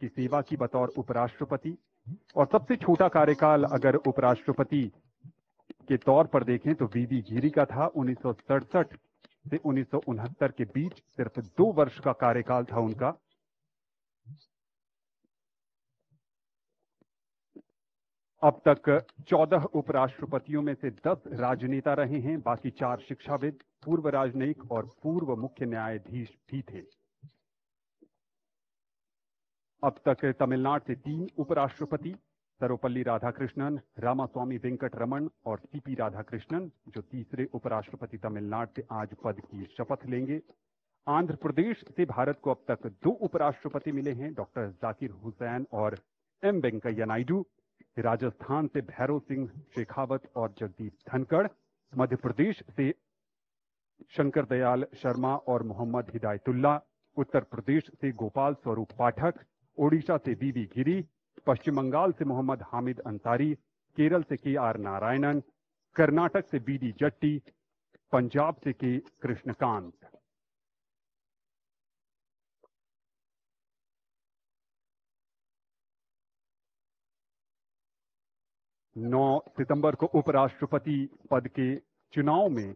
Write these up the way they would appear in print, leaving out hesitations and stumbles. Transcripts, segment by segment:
की सेवा की बतौर उपराष्ट्रपति, और सबसे छोटा कार्यकाल अगर उपराष्ट्रपति के तौर पर देखें तो वीवी गिरी का था। 1967 से 1969 के बीच सिर्फ 2 वर्ष का कार्यकाल था उनका। अब तक 14 उपराष्ट्रपतियों में से 10 राजनेता रहे हैं, बाकी 4 शिक्षाविद, पूर्व राजनयिक और पूर्व मुख्य न्यायाधीश भी थे। अब तक तमिलनाडु से 3 उपराष्ट्रपति, सर्वपल्ली राधाकृष्णन, रामास्वामी वेंकट रमन और सीपी राधाकृष्णन, जो तीसरे उपराष्ट्रपति तमिलनाडु से आज पद की शपथ लेंगे। आंध्र प्रदेश से भारत को अब तक 2 उपराष्ट्रपति मिले हैं, डॉक्टर जाकिर हुसैन और एम वेंकैया नायडू। राजस्थान से भैरव सिंह शेखावत और जगदीप धनखड़, मध्य प्रदेश से शंकर दयाल शर्मा और मोहम्मद हिदायतुल्ला, उत्तर प्रदेश से गोपाल स्वरूप पाठक, ओडिशा से वीवी गिरी, पश्चिम बंगाल से मोहम्मद हामिद अंसारी, केरल से के.आर. नारायणन, कर्नाटक से बी.डी. जट्टी, पंजाब से के. कृष्णकांत। नौ सितंबर को उपराष्ट्रपति पद के चुनाव में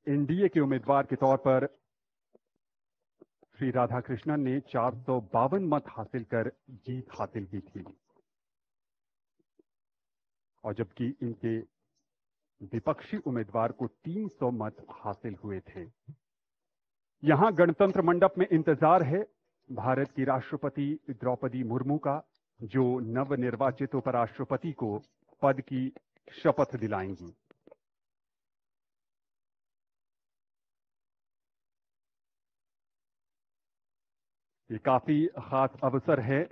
एनडीए के उम्मीदवार के तौर पर श्री राधाकृष्णन ने 452 मत हासिल कर जीत हासिल की थी, और जबकि इनके विपक्षी उम्मीदवार को 300 मत हासिल हुए थे। यहां गणतंत्र मंडप में इंतजार है भारत की राष्ट्रपति द्रौपदी मुर्मू का, जो नवनिर्वाचित उपराष्ट्रपति को पद की शपथ दिलाएंगी। ये काफी खास अवसर है।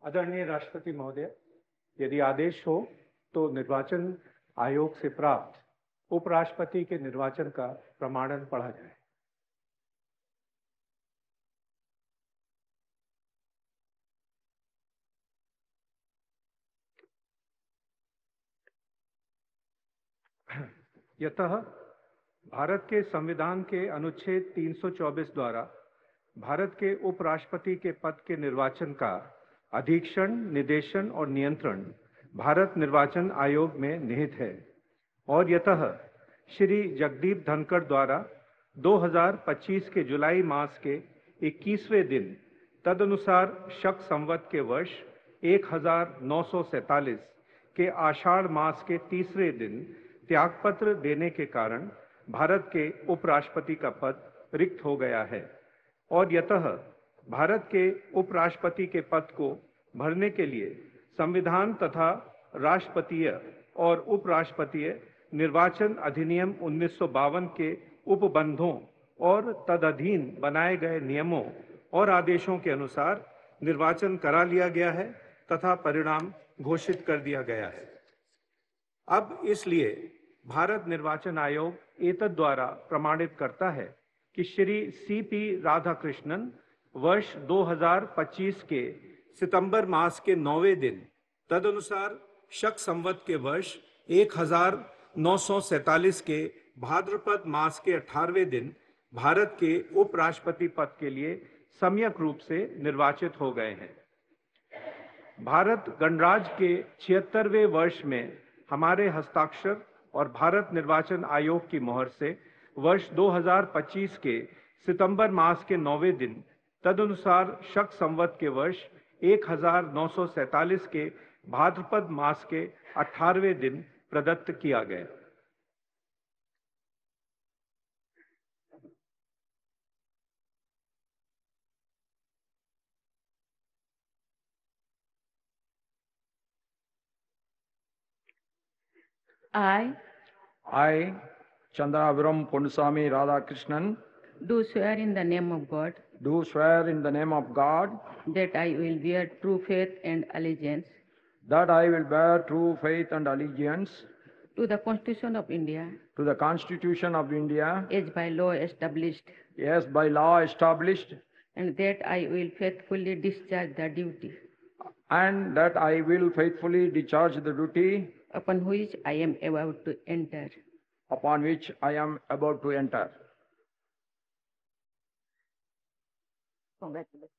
आदरणीय राष्ट्रपति महोदय, यदि आदेश हो तो निर्वाचन आयोग से प्राप्त उपराष्ट्रपति के निर्वाचन का प्रमाणन पढ़ा जाए। यतः भारत के संविधान के अनुच्छेद 324 द्वारा भारत के उपराष्ट्रपति के पद के निर्वाचन का अधीक्षण, निर्देशन और नियंत्रण भारत निर्वाचन आयोग में निहित है, और यतः श्री जगदीप धनखड़ द्वारा 2025 के जुलाई मास के 21वें दिन तदनुसार शक संवत के वर्ष 1947 के आषाढ़ मास के तीसरे दिन त्यागपत्र देने के कारण भारत के उपराष्ट्रपति का पद रिक्त हो गया है, और यतः भारत के उपराष्ट्रपति के पद को भरने के लिए संविधान तथा राष्ट्रपतीय और उपराष्ट्रपतीय निर्वाचन अधिनियम 1952 के उपबंधों और तदधीन बनाए गए नियमों और आदेशों के अनुसार निर्वाचन करा लिया गया है तथा परिणाम घोषित कर दिया गया है। अब इसलिए भारत निर्वाचन आयोग एतद द्वारा प्रमाणित करता है कि श्री सीपी राधाकृष्णन वर्ष 2025 के सितंबर मास के 9वें दिन तदनुसार शक संवत के वर्ष 1947 के भाद्रपद मास के 18वें दिन भारत के उपराष्ट्रपति पद के लिए सम्यक रूप से निर्वाचित हो गए हैं। भारत गणराज्य के 76वें वर्ष में हमारे हस्ताक्षर और भारत निर्वाचन आयोग की मोहर से वर्ष 2025 के सितंबर मास के 9वें दिन तदनुसार शक संवत के वर्ष 1947 के भाद्रपद मास के 18वें दिन प्रदत्त किया गया। I, Chandraviram Ponnusamy Radhakrishnan, do swear in the name of God do swear in the name of God that I will bear true faith and allegiance that I will bear true faith and allegiance to the Constitution of India to the Constitution of India as by law established, as by law established, and that I will faithfully discharge the duty and that I will faithfully discharge the duty upon which I am about to enter. upon which I am about to enter. Congratulations.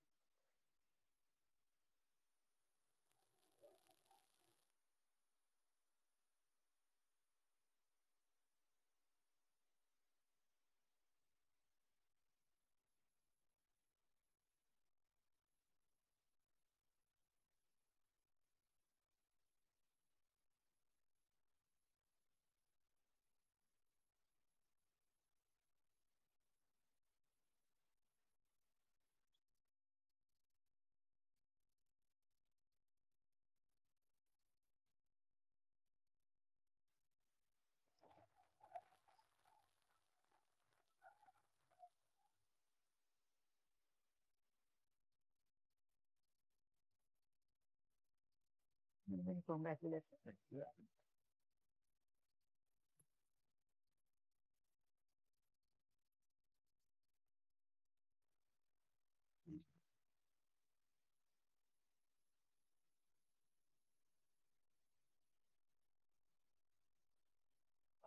Congratulations.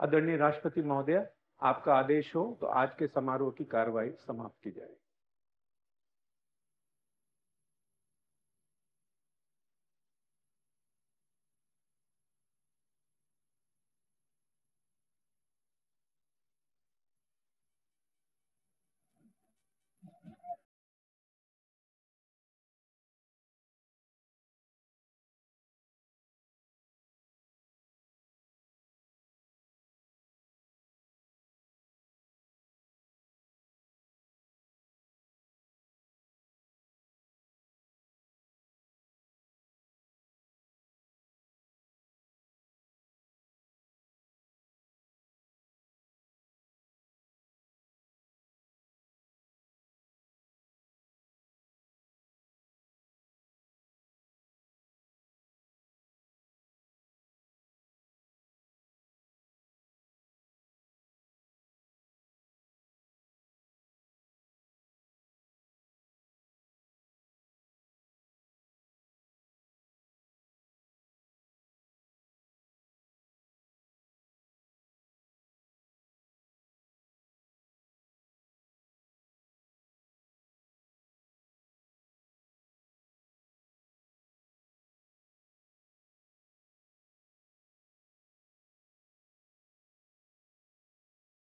आदरणीय राष्ट्रपति महोदय, आपका आदेश हो तो आज के समारोह की कार्रवाई समाप्त की जाए।